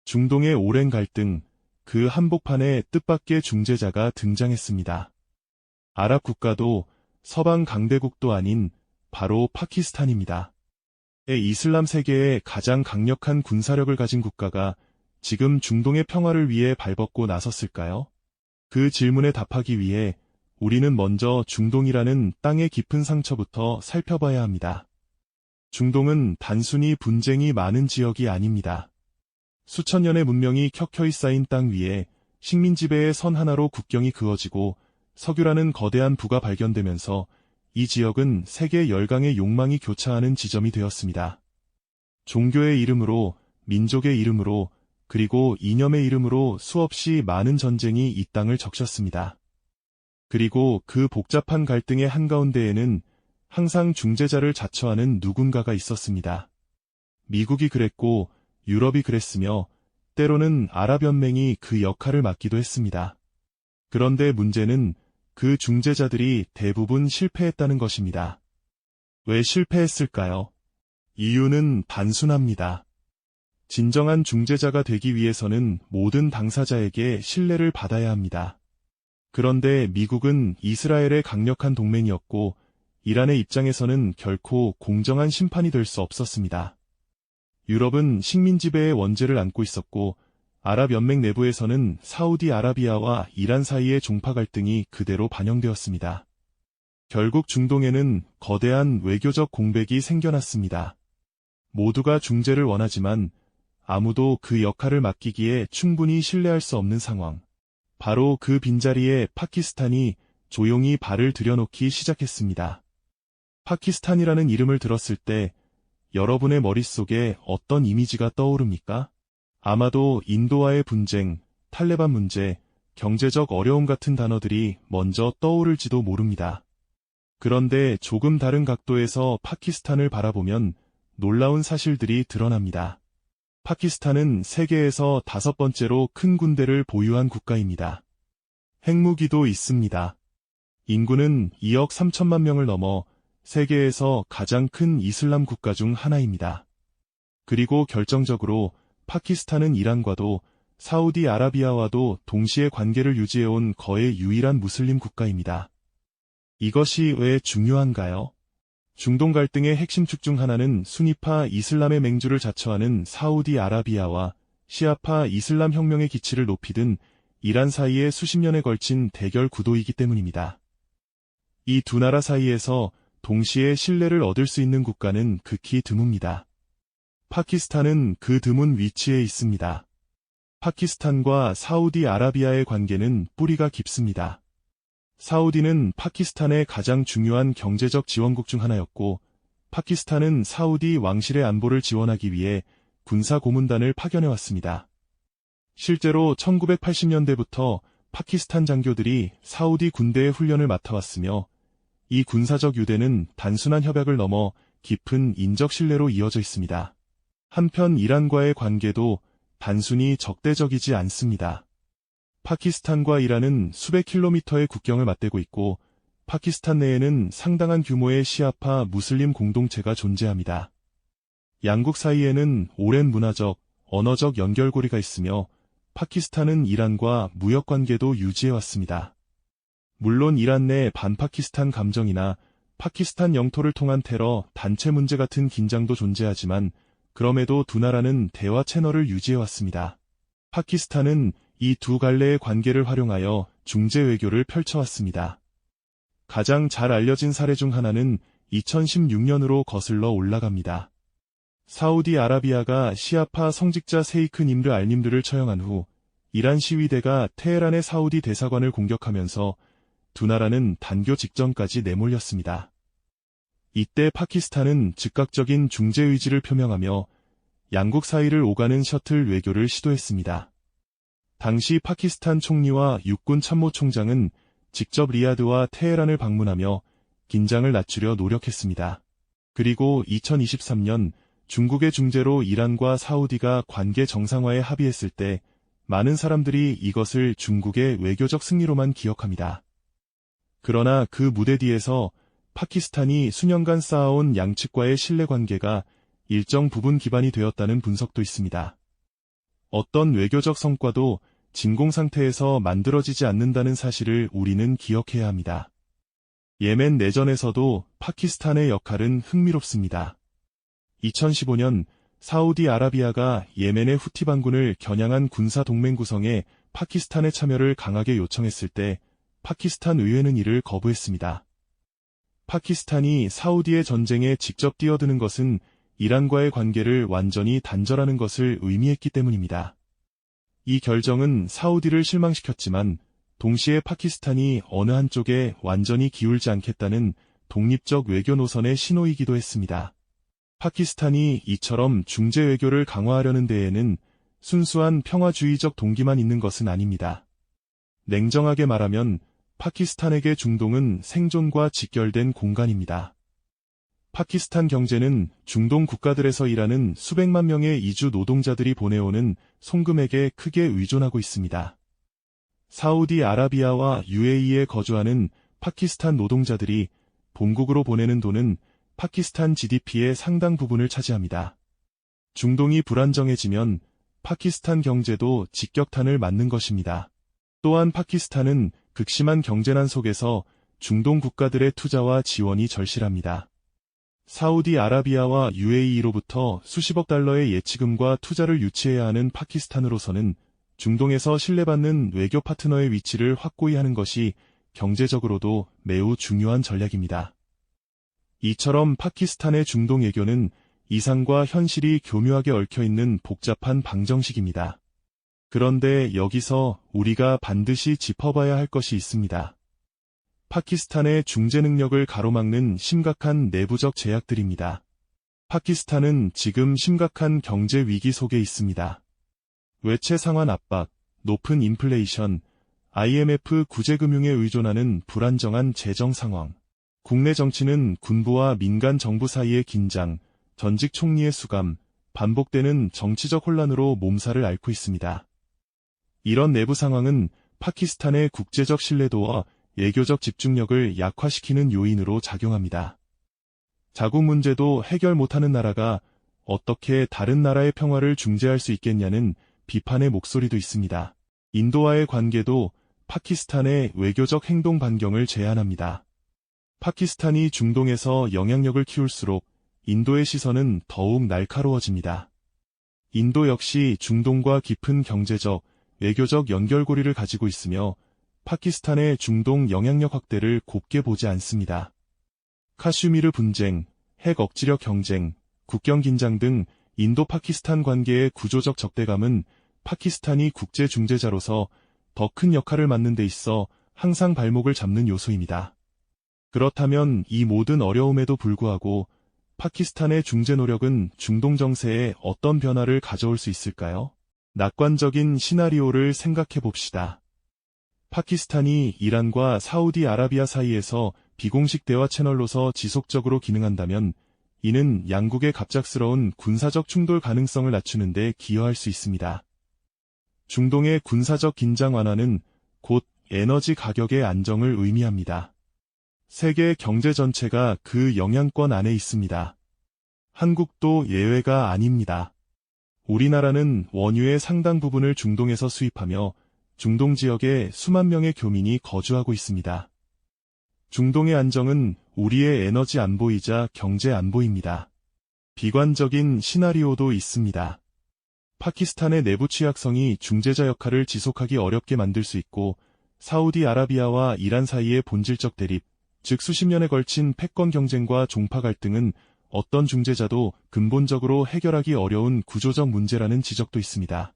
중동의 오랜 갈등, 그 한복판에 뜻밖의 중재자가 등장했습니다. 아랍 국가도 서방 강대국도 아닌 바로 파키스탄입니다. 이슬람 세계의 가장 강력한 군사력을 가진 국가가 지금 중동의 평화를 위해 발벗고 나섰을까요? 그 질문에 답하기 위해 우리는 먼저 중동이라는 땅의 깊은 상처부터 살펴봐야 합니다. 중동은 단순히 분쟁이 많은 지역이 아닙니다. 수천 년의 문명이 켜켜이 쌓인 땅 위에 식민 지배의 선 하나로 국경이 그어지고 석유라는 거대한 부가 발견되면서 이 지역은 세계 열강의 욕망이 교차하는 지점이 되었습니다. 종교의 이름으로, 민족의 이름으로, 그리고 이념의 이름으로 수없이 많은 전쟁이 이 땅을 적셨습니다. 그리고 그 복잡한 갈등의 한가운데에는 항상 중재자를 자처하는 누군가가 있었습니다. 미국이 그랬고 유럽이 그랬으며 때로는 아랍연맹이 그 역할을 맡기도 했습니다. 그런데 문제는 그 중재자들이 대부분 실패했다는 것입니다. 왜 실패했을까요? 이유는 단순합니다. 진정한 중재자가 되기 위해서는 모든 당사자에게 신뢰를 받아야 합니다. 그런데 미국은 이스라엘의 강력한 동맹이었고 이란의 입장에서는 결코 공정한 심판이 될 수 없었습니다. 유럽은 식민 지배의 원죄를 안고 있었고 아랍연맹 내부에서는 사우디아라비아와 이란 사이의 종파 갈등이 그대로 반영되었습니다. 결국 중동에는 거대한 외교적 공백이 생겨났습니다. 모두가 중재를 원하지만 아무도 그 역할을 맡기기에 충분히 신뢰할 수 없는 상황. 바로 그 빈자리에 파키스탄이 조용히 발을 들여놓기 시작했습니다. 파키스탄이라는 이름을 들었을 때 여러분의 머릿속에 어떤 이미지가 떠오릅니까? 아마도 인도와의 분쟁, 탈레반 문제, 경제적 어려움 같은 단어들이 먼저 떠오를지도 모릅니다. 그런데 조금 다른 각도에서 파키스탄을 바라보면 놀라운 사실들이 드러납니다. 파키스탄은 세계에서 5번째로 큰 군대를 보유한 국가입니다. 핵무기도 있습니다. 인구는 2억 3천만 명을 넘어 세계에서 가장 큰 이슬람 국가 중 하나입니다. 그리고 결정적으로 파키스탄은 이란과도 사우디아라비아와도 동시에 관계를 유지해온 거의 유일한 무슬림 국가입니다. 이것이 왜 중요한가요? 중동 갈등의 핵심 축 중 하나는 수니파 이슬람의 맹주를 자처하는 사우디아라비아와 시아파 이슬람 혁명의 기치를 높이든 이란 사이에 수십 년에 걸친 대결 구도이기 때문입니다. 이 두 나라 사이에서 동시에 신뢰를 얻을 수 있는 국가는 극히 드뭅니다. 파키스탄은 그 드문 위치에 있습니다. 파키스탄과 사우디아라비아의 관계는 뿌리가 깊습니다. 사우디는 파키스탄의 가장 중요한 경제적 지원국 중 하나였고, 파키스탄은 사우디 왕실의 안보를 지원하기 위해 군사 고문단을 파견해왔습니다. 실제로 1980년대부터 파키스탄 장교들이 사우디 군대의 훈련을 맡아왔으며, 이 군사적 유대는 단순한 협약을 넘어 깊은 인적 신뢰로 이어져 있습니다. 한편 이란과의 관계도 단순히 적대적이지 않습니다. 파키스탄과 이란은 수백 킬로미터의 국경을 맞대고 있고 파키스탄 내에는 상당한 규모의 시아파 무슬림 공동체가 존재합니다. 양국 사이에는 오랜 문화적, 언어적 연결고리가 있으며 파키스탄은 이란과 무역관계도 유지해왔습니다. 물론 이란 내 반파키스탄 감정이나 파키스탄 영토를 통한 테러, 단체 문제 같은 긴장도 존재하지만 그럼에도 두 나라는 대화 채널을 유지해왔습니다. 파키스탄은 이 두 갈래의 관계를 활용하여 중재 외교를 펼쳐왔습니다. 가장 잘 알려진 사례 중 하나는 2016년으로 거슬러 올라갑니다. 사우디아라비아가 시아파 성직자 세이크 님르 알님르를 처형한 후 이란 시위대가 테헤란의 사우디 대사관을 공격하면서 두 나라는 단교 직전까지 내몰렸습니다. 이때 파키스탄은 즉각적인 중재 의지를 표명하며 양국 사이를 오가는 셔틀 외교를 시도했습니다. 당시 파키스탄 총리와 육군 참모총장은 직접 리야드와 테헤란을 방문하며 긴장을 낮추려 노력했습니다. 그리고 2023년 중국의 중재로 이란과 사우디가 관계 정상화에 합의했을 때 많은 사람들이 이것을 중국의 외교적 승리로만 기억합니다. 그러나 그 무대 뒤에서 파키스탄이 수년간 쌓아온 양측과의 신뢰관계가 일정 부분 기반이 되었다는 분석도 있습니다. 어떤 외교적 성과도 진공 상태에서 만들어지지 않는다는 사실을 우리는 기억해야 합니다. 예멘 내전에서도 파키스탄의 역할은 흥미롭습니다. 2015년 사우디아라비아가 예멘의 후티 반군을 겨냥한 군사 동맹 구성에 파키스탄의 참여를 강하게 요청했을 때 파키스탄 의회는 이를 거부했습니다. 파키스탄이 사우디의 전쟁에 직접 뛰어드는 것은 이란과의 관계를 완전히 단절하는 것을 의미했기 때문입니다. 이 결정은 사우디를 실망시켰지만 동시에 파키스탄이 어느 한쪽에 완전히 기울지 않겠다는 독립적 외교 노선의 신호이기도 했습니다. 파키스탄이 이처럼 중재 외교를 강화하려는 데에는 순수한 평화주의적 동기만 있는 것은 아닙니다. 냉정하게 말하면 파키스탄에게 중동은 생존과 직결된 공간입니다. 파키스탄 경제는 중동 국가들에서 일하는 수백만 명의 이주 노동자들이 보내오는 송금액에 크게 의존하고 있습니다. 사우디아라비아와 UAE에 거주하는 파키스탄 노동자들이 본국으로 보내는 돈은 파키스탄 GDP의 상당 부분을 차지합니다. 중동이 불안정해지면 파키스탄 경제도 직격탄을 맞는 것입니다. 또한 파키스탄은 극심한 경제난 속에서 중동 국가들의 투자와 지원이 절실합니다. 사우디아라비아와 UAE로부터 수십억 달러의 예치금과 투자를 유치해야 하는 파키스탄으로서는 중동에서 신뢰받는 외교 파트너의 위치를 확고히 하는 것이 경제적으로도 매우 중요한 전략입니다. 이처럼 파키스탄의 중동 외교는 이상과 현실이 교묘하게 얽혀있는 복잡한 방정식입니다. 그런데 여기서 우리가 반드시 짚어봐야 할 것이 있습니다. 파키스탄의 중재 능력을 가로막는 심각한 내부적 제약들입니다. 파키스탄은 지금 심각한 경제 위기 속에 있습니다. 외채 상환 압박, 높은 인플레이션, IMF 구제금융에 의존하는 불안정한 재정 상황, 국내 정치는 군부와 민간 정부 사이의 긴장, 전직 총리의 수감, 반복되는 정치적 혼란으로 몸살을 앓고 있습니다. 이런 내부 상황은 파키스탄의 국제적 신뢰도와 외교적 집중력을 약화시키는 요인으로 작용합니다. 자국 문제도 해결 못하는 나라가 어떻게 다른 나라의 평화를 중재할 수 있겠냐는 비판의 목소리도 있습니다. 인도와의 관계도 파키스탄의 외교적 행동 반경을 제한합니다. 파키스탄이 중동에서 영향력을 키울수록 인도의 시선은 더욱 날카로워집니다. 인도 역시 중동과 깊은 경제적, 외교적 연결고리를 가지고 있으며 파키스탄의 중동 영향력 확대를 곱게 보지 않습니다. 카슈미르 분쟁, 핵 억지력 경쟁, 국경 긴장 등 인도-파키스탄 관계의 구조적 적대감은 파키스탄이 국제 중재자로서 더 큰 역할을 맡는 데 있어 항상 발목을 잡는 요소입니다. 그렇다면 이 모든 어려움에도 불구하고 파키스탄의 중재 노력은 중동 정세에 어떤 변화를 가져올 수 있을까요? 낙관적인 시나리오를 생각해 봅시다. 파키스탄이 이란과 사우디아라비아 사이에서 비공식 대화 채널로서 지속적으로 기능한다면 이는 양국의 갑작스러운 군사적 충돌 가능성을 낮추는 데 기여할 수 있습니다. 중동의 군사적 긴장 완화는 곧 에너지 가격의 안정을 의미합니다. 세계 경제 전체가 그 영향권 안에 있습니다. 한국도 예외가 아닙니다. 우리나라는 원유의 상당 부분을 중동에서 수입하며 중동 지역에 수만 명의 교민이 거주하고 있습니다. 중동의 안정은 우리의 에너지 안보이자 경제 안보입니다. 비관적인 시나리오도 있습니다. 파키스탄의 내부 취약성이 중재자 역할을 지속하기 어렵게 만들 수 있고 사우디아라비아와 이란 사이의 본질적 대립, 즉 수십 년에 걸친 패권 경쟁과 종파 갈등은 어떤 중재자도 근본적으로 해결하기 어려운 구조적 문제라는 지적도 있습니다.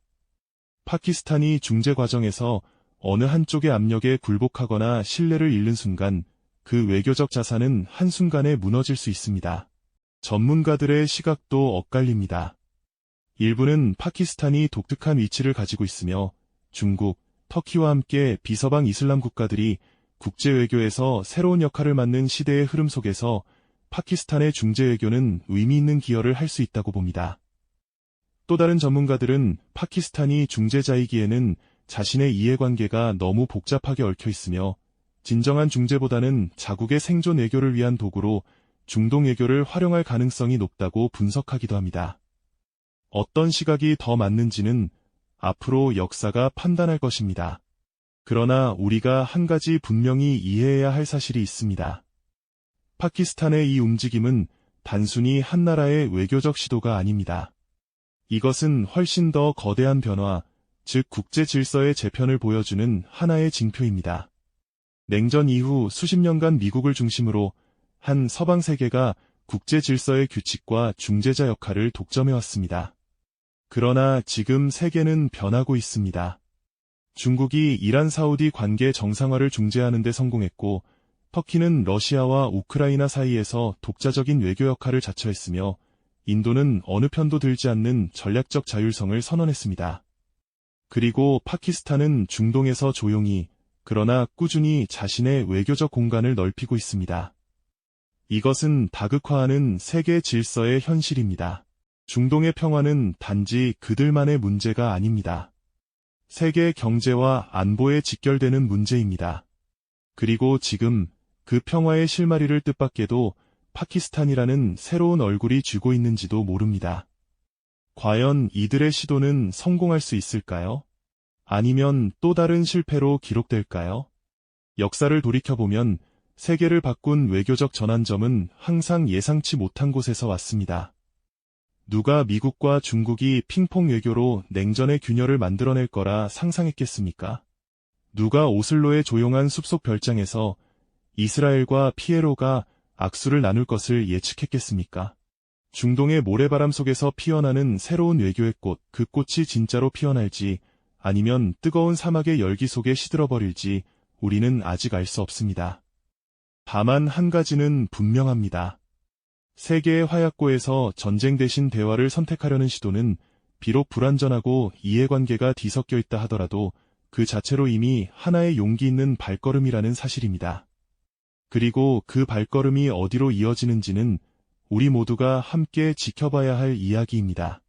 파키스탄이 중재 과정에서 어느 한쪽의 압력에 굴복하거나 신뢰를 잃는 순간 그 외교적 자산은 한순간에 무너질 수 있습니다. 전문가들의 시각도 엇갈립니다. 일부는 파키스탄이 독특한 위치를 가지고 있으며 중국, 터키와 함께 비서방 이슬람 국가들이 국제 외교에서 새로운 역할을 맡는 시대의 흐름 속에서 파키스탄의 중재 외교는 의미 있는 기여를 할 수 있다고 봅니다. 또 다른 전문가들은 파키스탄이 중재자이기에는 자신의 이해관계가 너무 복잡하게 얽혀 있으며 진정한 중재보다는 자국의 생존 외교를 위한 도구로 중동 외교를 활용할 가능성이 높다고 분석하기도 합니다. 어떤 시각이 더 맞는지는 앞으로 역사가 판단할 것입니다. 그러나 우리가 한 가지 분명히 이해해야 할 사실이 있습니다. 파키스탄의 이 움직임은 단순히 한 나라의 외교적 시도가 아닙니다. 이것은 훨씬 더 거대한 변화, 즉 국제 질서의 재편을 보여주는 하나의 징표입니다. 냉전 이후 수십 년간 미국을 중심으로 한 서방 세계가 국제 질서의 규칙과 중재자 역할을 독점해왔습니다. 그러나 지금 세계는 변하고 있습니다. 중국이 이란 사우디 관계 정상화를 중재하는 데 성공했고, 터키는 러시아와 우크라이나 사이에서 독자적인 외교 역할을 자처했으며, 인도는 어느 편도 들지 않는 전략적 자율성을 선언했습니다. 그리고 파키스탄은 중동에서 조용히, 그러나 꾸준히 자신의 외교적 공간을 넓히고 있습니다. 이것은 다극화하는 세계 질서의 현실입니다. 중동의 평화는 단지 그들만의 문제가 아닙니다. 세계 경제와 안보에 직결되는 문제입니다. 그리고 지금 그 평화의 실마리를 뜻밖에도 파키스탄이라는 새로운 얼굴이 쥐고 있는지도 모릅니다. 과연 이들의 시도는 성공할 수 있을까요? 아니면 또 다른 실패로 기록될까요? 역사를 돌이켜보면 세계를 바꾼 외교적 전환점은 항상 예상치 못한 곳에서 왔습니다. 누가 미국과 중국이 핑퐁 외교로 냉전의 균열을 만들어낼 거라 상상했겠습니까? 누가 오슬로의 조용한 숲속 별장에서 이스라엘과 피에로가 악수를 나눌 것을 예측했겠습니까? 중동의 모래바람 속에서 피어나는 새로운 외교의 꽃, 그 꽃이 진짜로 피어날지 아니면 뜨거운 사막의 열기 속에 시들어버릴지 우리는 아직 알 수 없습니다. 다만 한 가지는 분명합니다. 세계의 화약고에서 전쟁 대신 대화를 선택하려는 시도는 비록 불완전하고 이해관계가 뒤섞여 있다 하더라도 그 자체로 이미 하나의 용기 있는 발걸음이라는 사실입니다. 그리고 그 발걸음이 어디로 이어지는지는 우리 모두가 함께 지켜봐야 할 이야기입니다.